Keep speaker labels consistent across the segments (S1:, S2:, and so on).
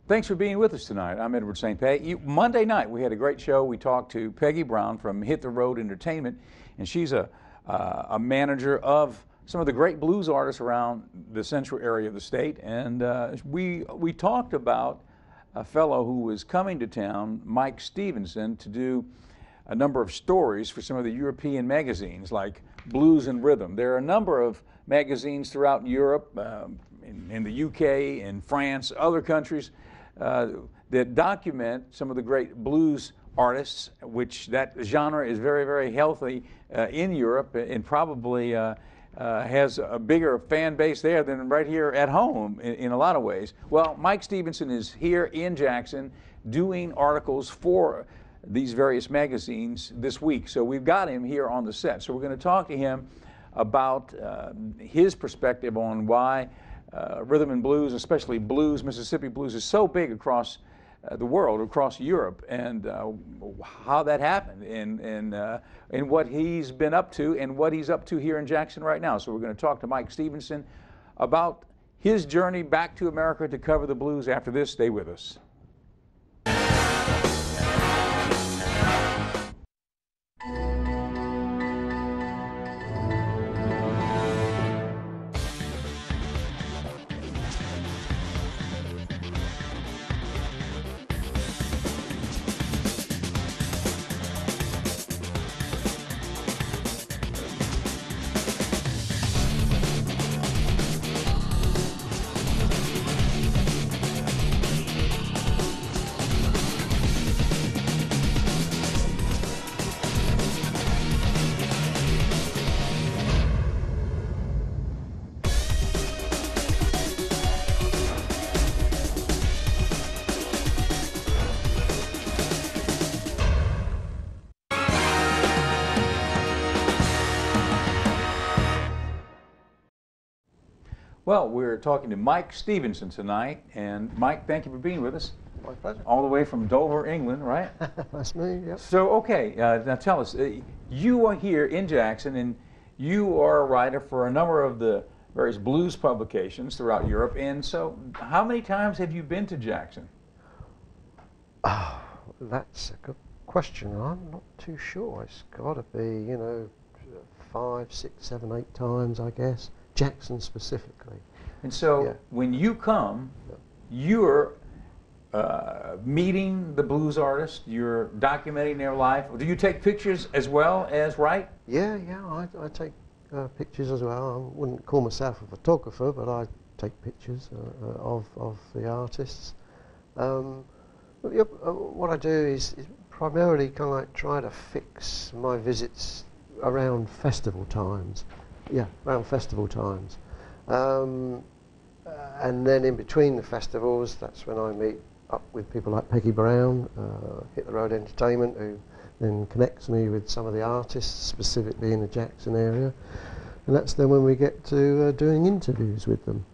S1: Thanks for being with us tonight. I'm Edward St. Pé. Monday night we had a great show. We talked to Peggy Brown from Hit the Road Entertainment, and she's a manager of some of the great blues artists around the central area of the state. And we talked about a fellow who was coming to town, Mike Stephenson, to do a number of stories for some of the European magazines like Blues and Rhythm. There are a number of magazines throughout Europe, in the UK, in France, other countries, that document some of the great blues artists, which that genre is very, very healthy in Europe, and probably has a bigger fan base there than right here at home in a lot of ways. Well, Mike Stephenson is here in Jackson doing articles for these various magazines this week. So we've got him here on the set. So we're going to talk to him about his perspective on why rhythm and blues, especially blues, Mississippi blues, is so big across the world, across Europe, and how that happened, and what he's been up to, and what he's up to here in Jackson right now. So we're going to talk to Mike Stephenson about his journey back to America to cover the blues. After this, stay with us. Well, we're talking to Mike Stephenson tonight, and Mike, thank you for being with us.
S2: My pleasure.
S1: All the way from Dover, England, right?
S2: That's me, yep.
S1: So, okay, now tell us, you are here in Jackson, and you are a writer for a number of the various blues publications throughout Europe, and so how many times have you been to Jackson?
S2: Oh, that's a good question. I'm not too sure. It's got to be, 5, 6, 7, 8 times, I guess. Jackson specifically.
S1: And so
S2: yeah.
S1: When you come, you're meeting the blues artists, you're documenting their life. Do you take pictures as well as write?
S2: Yeah, I take pictures as well. I wouldn't call myself a photographer, but I take pictures of the artists. What I do is primarily kind of like try to fix my visits around festival times. Yeah, around festival times. And then in between the festivals, that's when I meet up with people like Peggy Brown, Hit the Road Entertainment, who then connects me with some of the artists, specifically in the Jackson area. And that's then when we get to doing interviews with them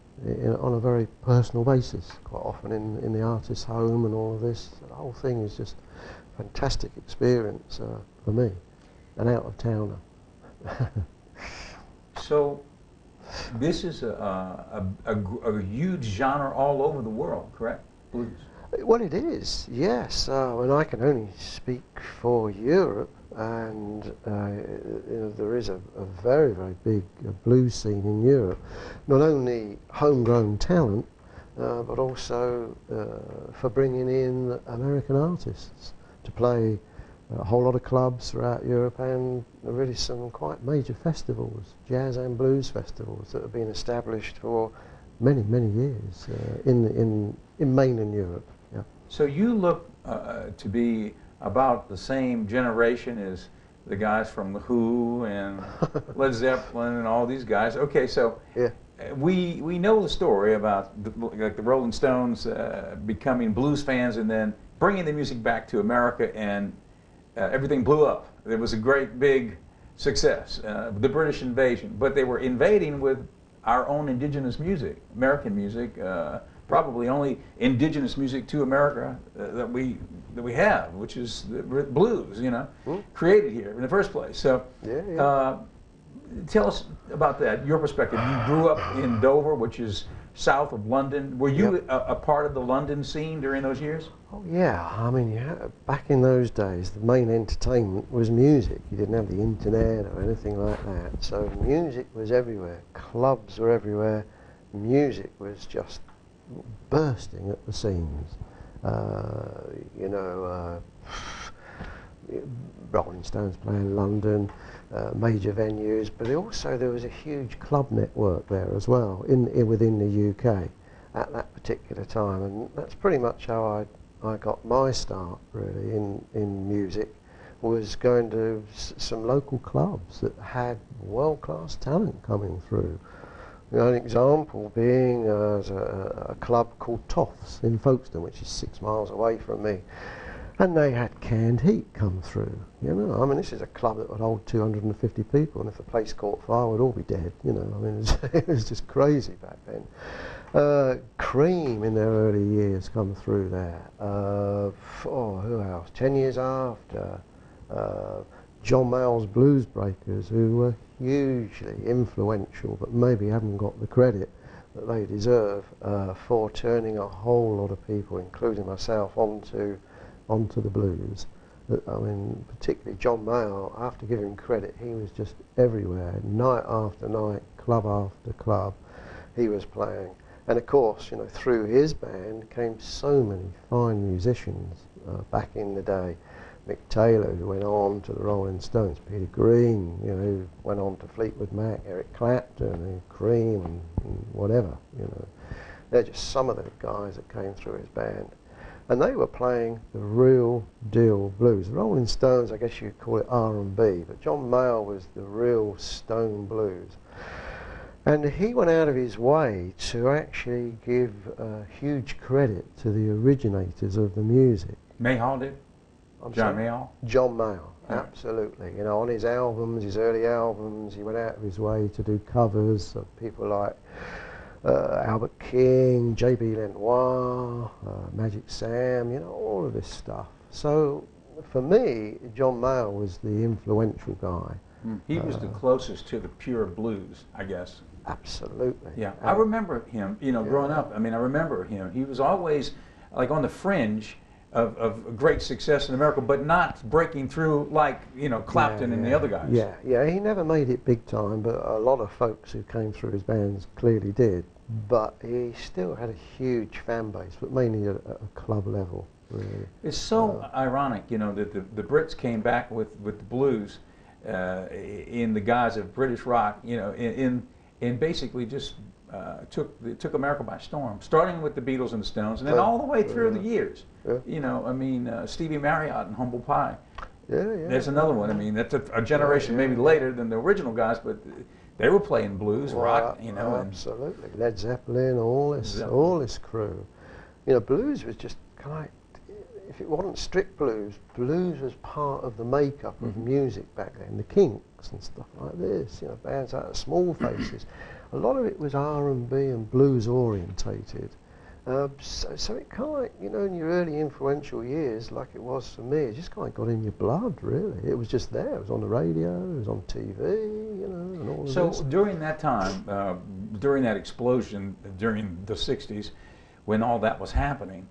S2: on a very personal basis, quite often in the artist's home and all of this. The whole thing is just a fantastic experience for me, an out-of-towner.
S1: So this is a huge genre all over the world, correct? Blues.
S2: Well, it is, yes. And I can only speak for Europe, and there is a very, very big blues scene in Europe. Not only homegrown talent, but also for bringing in American artists to play a whole lot of clubs throughout Europe, and really some quite major festivals, jazz and blues festivals that have been established for many, many years in mainland Europe. Yeah.
S1: So you look to be about the same generation as the guys from The Who and Led Zeppelin and all these guys. Okay, so
S2: yeah.
S1: We know the story about like the Rolling Stones becoming blues fans and then bringing the music back to America, and everything blew up. There was a great big success, the British invasion, but they were invading with our own indigenous music, American music, probably only indigenous music to America that we have, which is the blues, created here in the first place. So, Tell us about that, your perspective. You grew up in Dover, which is south of London. Were you a part of the London scene during those years?
S2: Oh yeah, I mean, back in those days, the main entertainment was music. You didn't have the internet or anything like that. So music was everywhere. Clubs were everywhere. Music was just bursting at the seams. You know, Rolling Stones playing in London, major venues, but also there was a huge club network there as well within the UK at that particular time, and that's pretty much how I got my start really in music, was going to some local clubs that had world-class talent coming through. You know, an example being a club called Toffs in Folkestone, which is 6 miles away from me. And they had Canned Heat come through, you know. I mean, this is a club that would hold 250 people, and if the place caught fire, we'd all be dead, you know. I mean, it was just crazy back then. Cream in their early years come through there. Who else? 10 years after, John Mayall's Blues Breakers, who were hugely influential, but maybe haven't got the credit that they deserve for turning a whole lot of people, including myself, onto the blues. I mean, particularly John Mayall, I have to give him credit, he was just everywhere, night after night, club after club, he was playing. And of course, you know, through his band came so many fine musicians back in the day. Mick Taylor, who went on to the Rolling Stones, Peter Green, you know, who went on to Fleetwood Mac, Eric Clapton, and Cream, and whatever, you know. They're just some of the guys that came through his band. And they were playing the real deal blues. The Rolling Stones, I guess you'd call it R&B, but John Mayall was the real stone blues. And he went out of his way to actually give huge credit to the originators of the music.
S1: Mayall did? John Mayall?
S2: John Mayall, absolutely. You know, on his albums, his early albums, he went out of his way to do covers of people like Albert King, J.B. Lenoir, Magic Sam, you know, all of this stuff. So for me, John Mayall was the influential guy.
S1: He was the closest to the pure blues, I guess.
S2: Absolutely.
S1: Yeah, I remember him, you know, growing up. I mean, I remember him. He was always like on the fringe of great success in America, but not breaking through like, you know, Clapton and the other guys.
S2: Yeah, he never made it big time, but a lot of folks who came through his bands clearly did. But he still had a huge fan base, but mainly at a club level, really.
S1: It's so ironic, you know, that the Brits came back with the blues in the guise of British rock, you know, in basically just took America by storm, starting with the Beatles and the Stones, and then all the way through the years. Yeah. You know, I mean, Stevie Marriott and Humble Pie.
S2: Yeah.
S1: There's another one. I mean, that's a generation maybe later than the original guys, but they were playing blues, rock, you know.
S2: Absolutely. Led Zeppelin, all this crew. You know, blues was just kind of, if it wasn't strict blues, blues was part of the makeup of music back then. The Kinks and stuff like this, you know, bands like Small Faces. A lot of it was R&B and blues orientated. So it kind of, you know, in your early influential years, like it was for me, it just kind of got in your blood, really. It was just there. It was on the radio, it was on TV, you know, and all of this.
S1: So during that time, during that explosion, during the 60s, when all that was happening,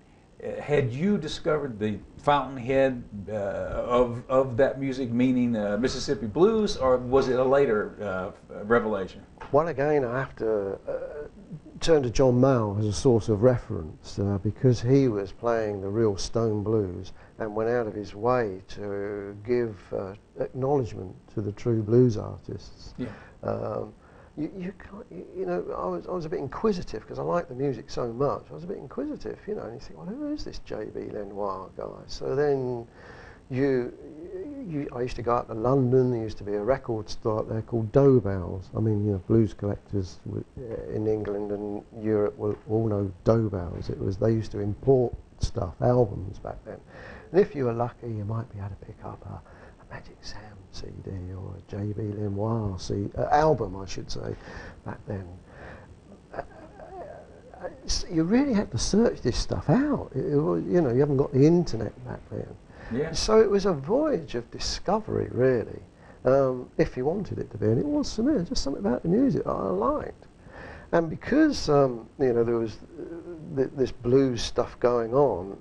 S1: had you discovered the fountainhead of that music, meaning Mississippi blues, or was it a later revelation?
S2: Well, again, I have to turn to John Mayall as a source of reference because he was playing the real stone blues and went out of his way to give acknowledgement to the true blues artists. Yeah. You know, I was a bit inquisitive because I liked the music so much. I was a bit inquisitive, you know, and you think, well, who is this J.B. Lenoir guy? So then I used to go out to London. There used to be a record store up there called Dobell's. I mean, you know, blues collectors in England and Europe will all know Dobell's. They used to import stuff, albums back then. And if you were lucky, you might be able to pick up a Magic Sam CD or a J.B. Lenoir album, I should say, back then. You really had to search this stuff out. You know, you haven't got the internet back then. Yeah. So it was a voyage of discovery, really. if he wanted it to be, and it was for me, just something about the music that I liked. And because you know, there was this blues stuff going on,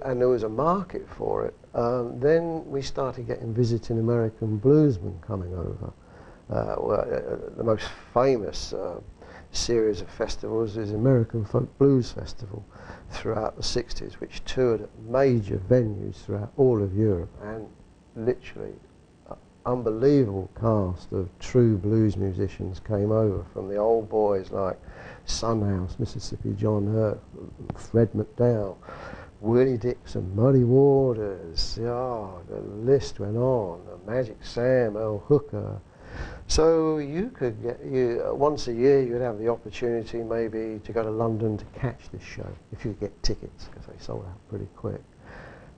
S2: and there was a market for it, then we started getting visiting American bluesmen coming over. The most famous series of festivals is American Folk Blues Festival throughout the 60s, which toured at major venues throughout all of Europe, and literally unbelievable cast of true blues musicians came over, from the old boys like Sunhouse, Mississippi John Hurt, Fred McDowell, Willie Dixon, Muddy Waters, the list went on, Magic Sam, Earl Hooker. So you could get, once a year you'd have the opportunity maybe to go to London to catch this show, if you could get tickets, because they sold out pretty quick.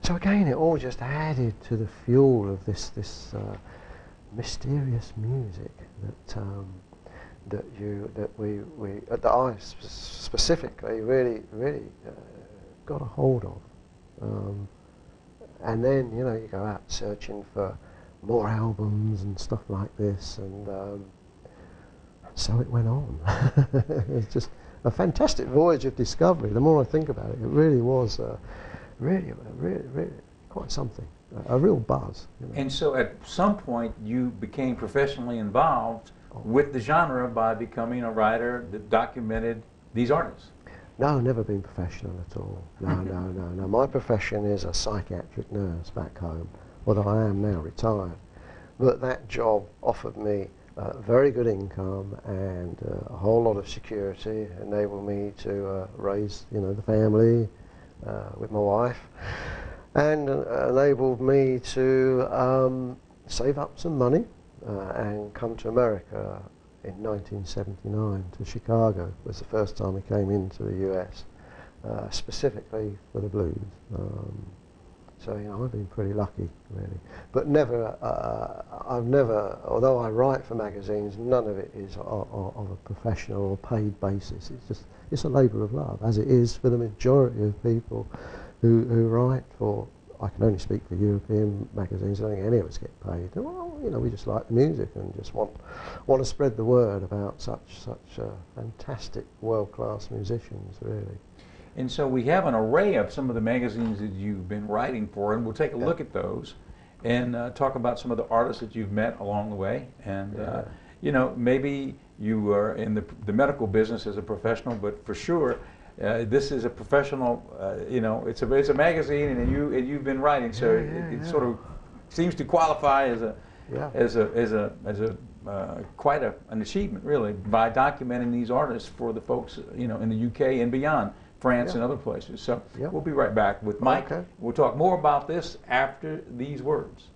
S2: So again, it all just added to the fuel of this mysterious music that I specifically really got a hold of. And then, you know, you go out searching for more albums and stuff like this, and so it went on. It's just a fantastic voyage of discovery. The more I think about it, it really was really quite something, a real buzz. You know.
S1: And so at some point you became professionally involved with the genre by becoming a writer that documented these artists.
S2: No, never been professional at all. No. My profession is a psychiatric nurse back home, although I am now retired. But that job offered me very good income and a whole lot of security, enabled me to raise, you know, the family with my wife, and enabled me to save up some money and come to America in 1979 to Chicago. It was the first time we came into the US, specifically for the blues. So, you know, I've been pretty lucky, really. But never, I've never, although I write for magazines, none of it is of a professional or paid basis. It's just, it's a labour of love, as it is for the majority of people who write for, I can only speak for European magazines, I don't think any of us get paid. Well, you know, we just like the music and just want to spread the word about such fantastic world-class musicians, really.
S1: And so we have an array of some of the magazines that you've been writing for, and we'll take a look at those and talk about some of the artists that you've met along the way. And, you know, maybe you are in the medical business as a professional, but for sure, this is a professional, you know, it's a magazine, and you've been writing, so it sort of seems to qualify as quite an achievement, really, by documenting these artists for the folks, you know, in the UK and beyond, France and other places. So we'll be right back with Mike. Okay. We'll talk more about this after these words.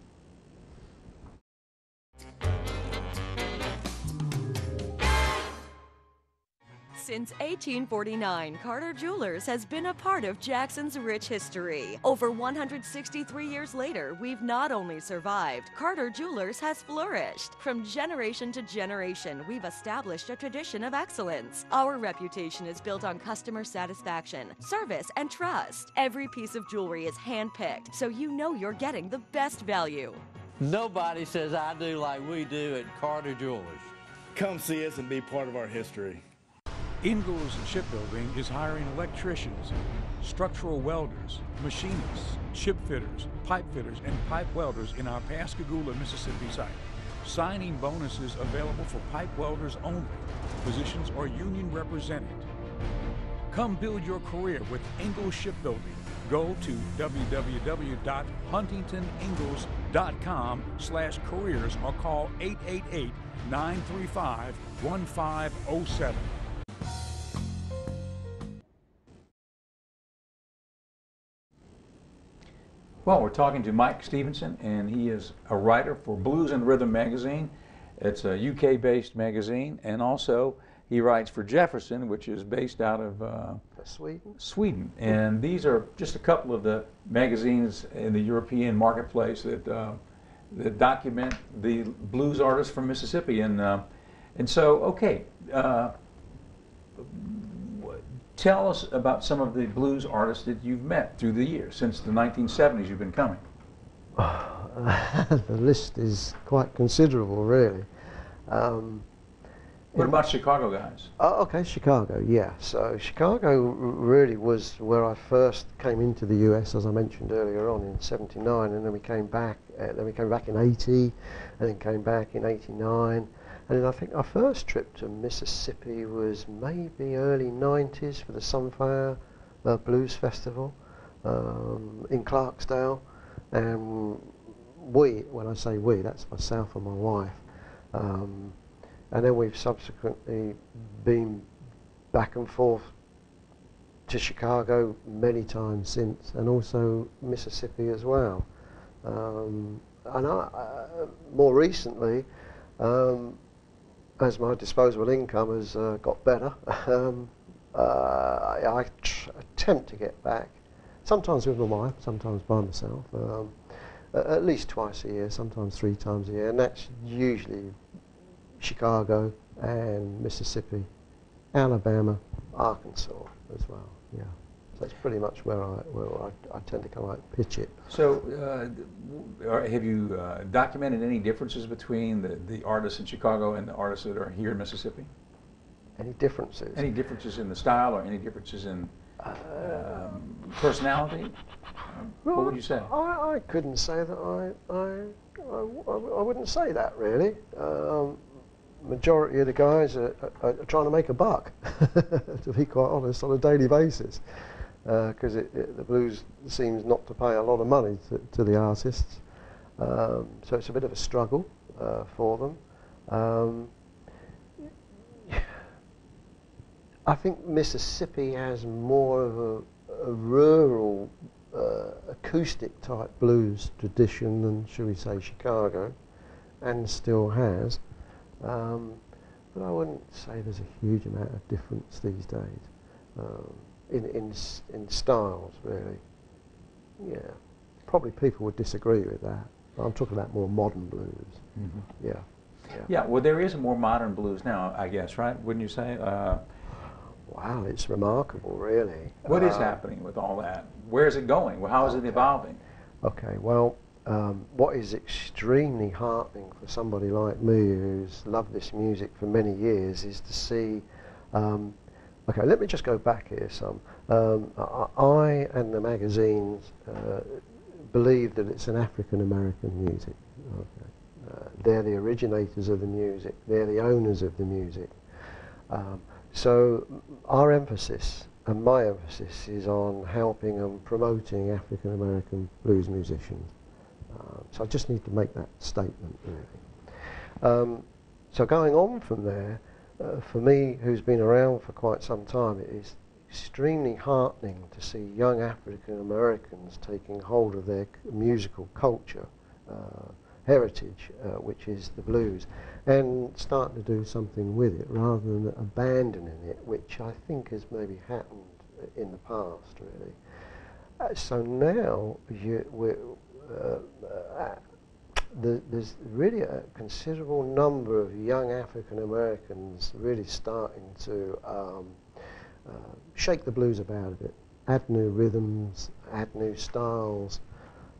S3: Since 1849, Carter Jewelers has been a part of Jackson's rich history. Over 163 years later, we've not only survived, Carter Jewelers has flourished. From generation to generation, we've established a tradition of excellence. Our reputation is built on customer satisfaction, service, and trust. Every piece of jewelry is hand-picked, so you know you're getting the best value.
S4: Nobody says I do like we do at Carter Jewelers.
S5: Come see us and be part of our history.
S6: Ingalls Shipbuilding is hiring electricians, structural welders, machinists, ship fitters, pipe fitters, and pipe welders in our Pascagoula, Mississippi site. Signing bonuses available for pipe welders only. Positions are union represented. Come build your career with Ingalls Shipbuilding. Go to www.huntingtoningalls.com/careers or call 888-935-1507.
S1: Well, we're talking to Mike Stephenson, and he is a writer for Blues and Rhythm magazine. It's a UK-based magazine, and also he writes for Jefferson, which is based out of Sweden. And these are just a couple of the magazines in the European marketplace that document the blues artists from Mississippi. And so, okay. Tell us about some of the blues artists that you've met through the years, since the 1970s you've been coming.
S2: the list is quite considerable, really.
S1: What about Chicago guys?
S2: Okay, Chicago, yeah. So Chicago really was where I first came into the US, as I mentioned earlier on, in '79, and then we came back. In '80, and then came back in '89. And then I think our first trip to Mississippi was maybe early '90s for the Sunflower Blues Festival in Clarksdale. And when I say we, that's myself and my wife. And then we've subsequently been back and forth to Chicago many times since, and also Mississippi as well. And more recently, as my disposable income has got better, I attempt to get back, sometimes with my wife, sometimes by myself, at least twice a year, sometimes 3 times a year, and that's usually Chicago and Mississippi, Alabama, Arkansas as well. Yeah, so that's pretty much where I tend to kind of like pitch it.
S1: So, have you documented any differences between the artists in Chicago and the artists that are here in Mississippi?
S2: Any differences?
S1: Any differences in the style, or any differences in personality? What would you say?
S2: I couldn't say that. I wouldn't say that really. Majority of the guys are trying to make a buck, to be quite honest, on a daily basis, because the blues seems not to pay a lot of money to the artists, so it's a bit of a struggle for them. I think Mississippi has more of a rural acoustic type blues tradition than, shall we say, Chicago, and still has. But I wouldn't say there's a huge amount of difference these days in styles, really. Yeah, probably people would disagree with that. But I'm talking about more modern blues. Mm-hmm. Yeah.
S1: Well, there is a more modern blues now, I guess, right? Wouldn't you say?
S2: Wow, it's remarkable, really.
S1: What is happening with all that? Where is it going? How is it evolving?
S2: Okay, well, what is extremely heartening for somebody like me who's loved this music for many years is to see, okay, let me just go back here some. I and the magazines believe that it's an African-American music. Okay. They're the originators of the music. They're the owners of the music. So our emphasis, and my emphasis, is on helping and promoting African-American blues musicians. So I just need to make that statement, really. So going on from there, for me, who's been around for quite some time, it is extremely heartening to see young African-Americans taking hold of their musical culture, heritage, which is the blues, and starting to do something with it rather than abandoning it, which I think has maybe happened in the past, really. So now there's really a considerable number of young African Americans really starting to shake the blues about a bit, add new rhythms, add new styles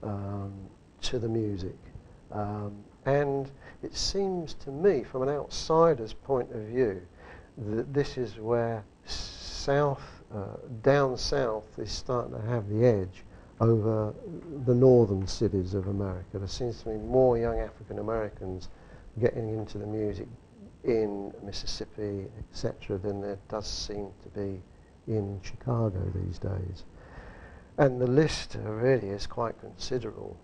S2: to the music. And it seems to me, from an outsider's point of view, that this is where down south is starting to have the edge over the northern cities of America. There seems to be more young African Americans getting into the music in Mississippi, etc., than there does seem to be in Chicago these days. And the list really is quite considerable.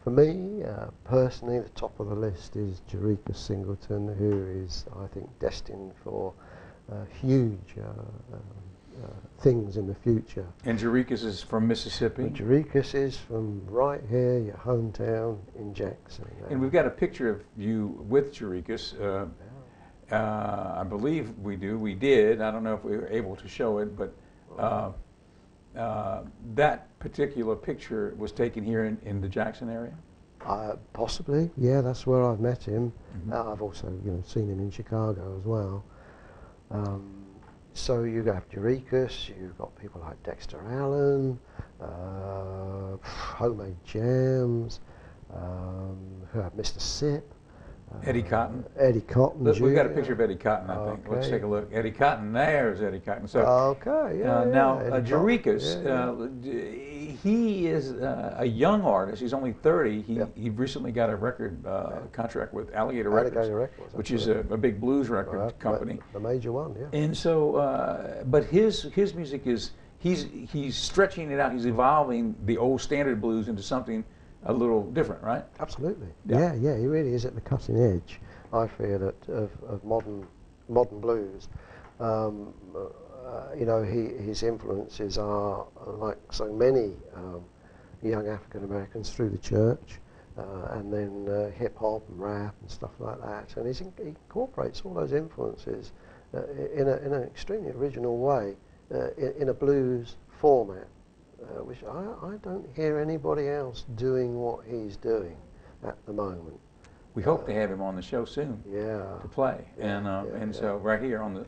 S2: For me, personally, the top of the list is Jericka Singleton, who is, I think, destined for huge things in the future.
S1: And Jericka's is from Mississippi?
S2: Jericka's is from right here, your hometown in Jackson.
S1: And we've got a picture of you with Jericka's. I believe we did. I don't know if we were able to show it, but that particular picture was taken here in the Jackson area?
S2: Possibly, yeah, that's where I've met him.
S1: Mm-hmm.
S2: I've also seen him in Chicago as well. So you have Jericka's, you've got people like Dexter Allen, Homemade Jams, who had Mr. Sip.
S1: Eddie Cotton.
S2: Eddie Cotton.
S1: Look,
S2: Jr.
S1: we've got a picture of Eddie Cotton, I think. Let's
S2: Okay.
S1: take a look. Eddie Cotton. There's Eddie Cotton. So,
S2: Okay, yeah.
S1: now,
S2: Eddie
S1: Jarikas,
S2: Cotton, yeah.
S1: he is a young artist. He's only 30.
S2: Yep.
S1: He recently got a record contract with Alligator Records, which is a big blues record company.
S2: The major one, yeah.
S1: And so, but his music is, he's stretching it out. He's evolving the old standard blues into something a little different, right?
S2: Absolutely.
S1: Yeah.
S2: Yeah, he really is at the cutting edge, I feel, of modern blues. You know, his influences are, like so many young African Americans, through the church, and then hip hop and rap and stuff like that. And he incorporates all those influences in an extremely original way in a blues format. Which I don't hear anybody else doing what he's doing at the moment.
S1: We hope to have him on the show soon.
S2: Yeah.
S1: To play, and so right here on the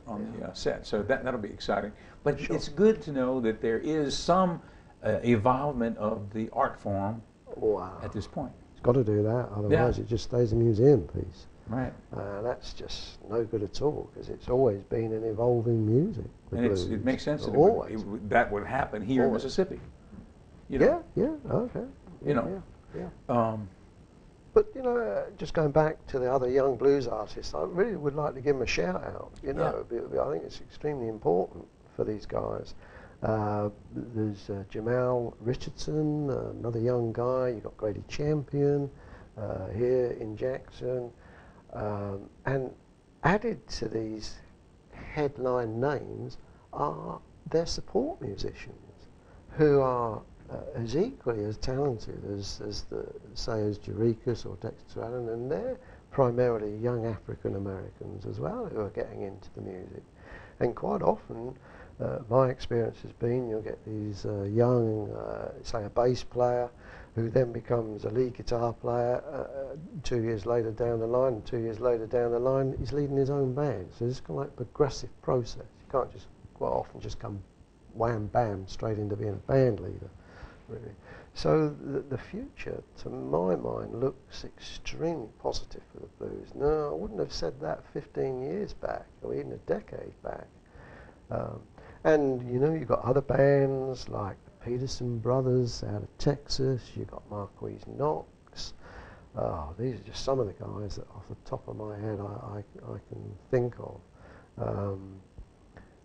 S1: set. So that'll be exciting. But
S2: Sure.
S1: it's good to know that there is some evolvement of the art form
S2: Wow.
S1: at this point.
S2: It's got to do that, otherwise it just stays a museum piece.
S1: Right.
S2: That's just no good at all, because it's always been an evolving music. The
S1: And
S2: blues.
S1: it makes sense that
S2: Always.
S1: that would happen here
S2: Always.
S1: in Mississippi. You know?
S2: Yeah, okay.
S1: You know.
S2: Yeah. But, you know, just going back to the other young blues artists, I really would like to give them a shout out. You know, I think it's extremely important for these guys. There's Jamal Richardson, another young guy. You've got Grady Champion here in Jackson. And added to these headline names are their support musicians, who are as equally as talented as Jarikas or Dexter Allen, and they're primarily young African Americans as well who are getting into the music. And quite often, my experience has been, you'll get these young, say a bass player, who then becomes a lead guitar player 2 years later down the line, and 2 years later down the line he's leading his own band. So it's kind of like a progressive process. You can't just quite often just come wham bam straight into being a band leader, really. So the future, to my mind, looks extremely positive for the blues. No, I wouldn't have said that 15 years back, or even a decade back. And you know, you've got other bands like the Peterson Brothers out of Texas. You've got Marquise Knox. These are just some of the guys that, off the top of my head, I can think of.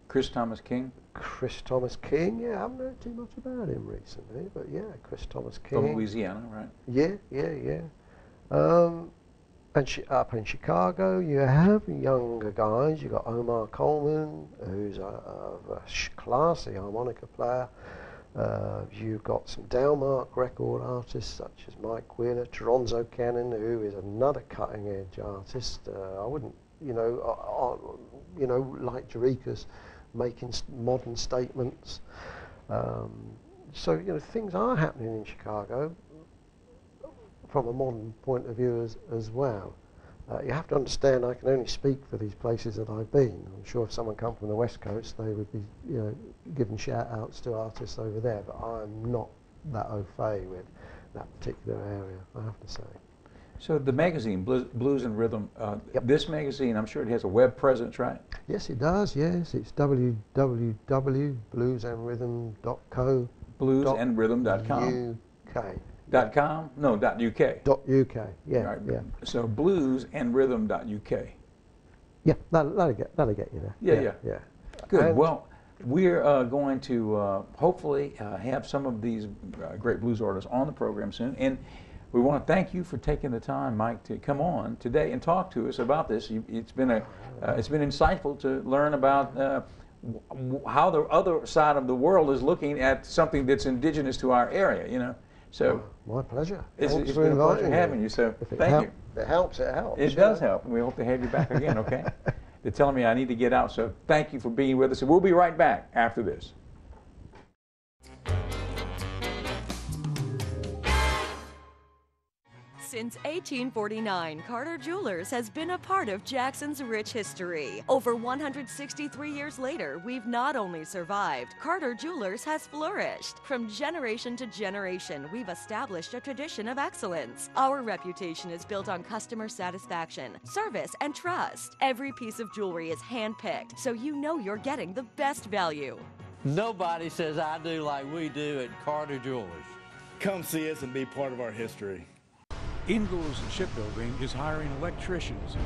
S1: Chris Thomas King.
S2: Chris Thomas King, yeah, I haven't heard too much about him recently, but yeah, Chris Thomas King.
S1: From Louisiana, right?
S2: Yeah. And up in Chicago, you have younger guys. You've got Omar Coleman, who's a classy harmonica player. You've got some Delmark record artists such as Mike Wheeler, Toronzo Cannon, who is another cutting-edge artist. I wouldn't, like Jarikas, making modern statements. So, you know, things are happening in Chicago from a modern point of view as well. You have to understand, I can only speak for these places that I've been. I'm sure if someone come from the West Coast, they would be, giving shout-outs to artists over there, but I'm not that au fait with that particular area, I have to say.
S1: So the magazine, Blues and Rhythm,
S2: Yep.
S1: This magazine, I'm sure it has a web presence, right?
S2: Yes, it does, yes. It's www.bluesandrhythm.co.
S1: Bluesandrhythm.com.
S2: UK.
S1: .com? No, .uk.
S2: .uk, yeah,
S1: Right.
S2: yeah.
S1: So bluesandrhythm.uk.
S2: Yeah, that'll get you there.
S1: Yeah. Good.
S2: And
S1: Well, we're going to hopefully have some of these great blues artists on the program soon. And we want to thank you for taking the time, Mike, to come on today and talk to us about this. It's been insightful to learn about how the other side of the world is looking at something that's indigenous to our area, you know. So
S2: my pleasure.
S1: it's been a pleasure having you. So thank you.
S2: It helps.
S1: It does help, and we hope to have you back again, okay? They're telling me I need to get out, so thank you for being with us, and we'll be right back after this.
S3: Since 1849, Carter Jewelers has been a part of Jackson's rich history. Over 163 years later, we've not only survived, Carter Jewelers has flourished. From generation to generation, we've established a tradition of excellence. Our reputation is built on customer satisfaction, service, and trust. Every piece of jewelry is hand-picked, so you know you're getting the best value.
S4: Nobody says I do like we do at Carter Jewelers.
S5: Come see us and be part of our history.
S6: Ingalls Shipbuilding is hiring electricians,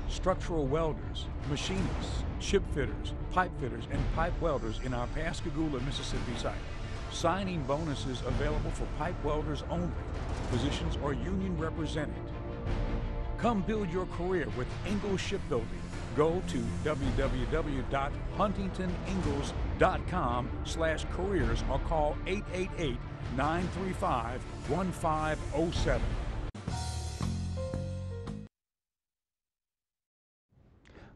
S6: structural welders, machinists, ship fitters, pipe fitters, and pipe welders in our Pascagoula, Mississippi site. Signing bonuses available for pipe welders only. Positions are union represented. Come build your career with Ingalls Shipbuilding. Go to www.huntingtoningalls.com/careers or call 888-935-1507.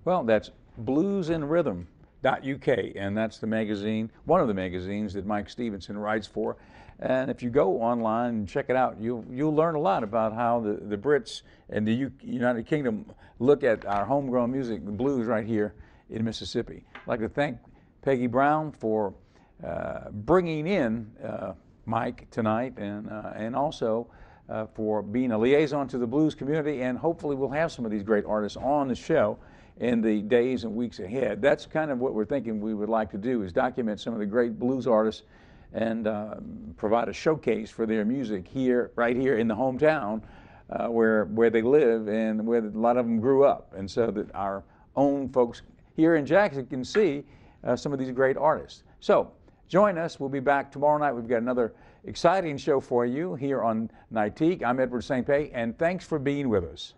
S1: Well, that's bluesandrhythm.uk, and that's the magazine, one of the magazines that Mike Stephenson writes for. And if you go online and check it out, you'll learn a lot about how the Brits and the United Kingdom look at our homegrown music, the blues, right here in Mississippi. I'd like to thank Peggy Brown for bringing in Mike tonight, and also for being a liaison to the blues community, and hopefully we'll have some of these great artists on the show in the days and weeks ahead. That's kind of what we're thinking we would like to do, is document some of the great blues artists and provide a showcase for their music right here in the hometown where they live and where a lot of them grew up, and so that our own folks here in Jackson can see some of these great artists. So join us. We'll be back tomorrow night. We've got another exciting show for you here on Nightique. I'm Edward St. Pé, and thanks for being with us.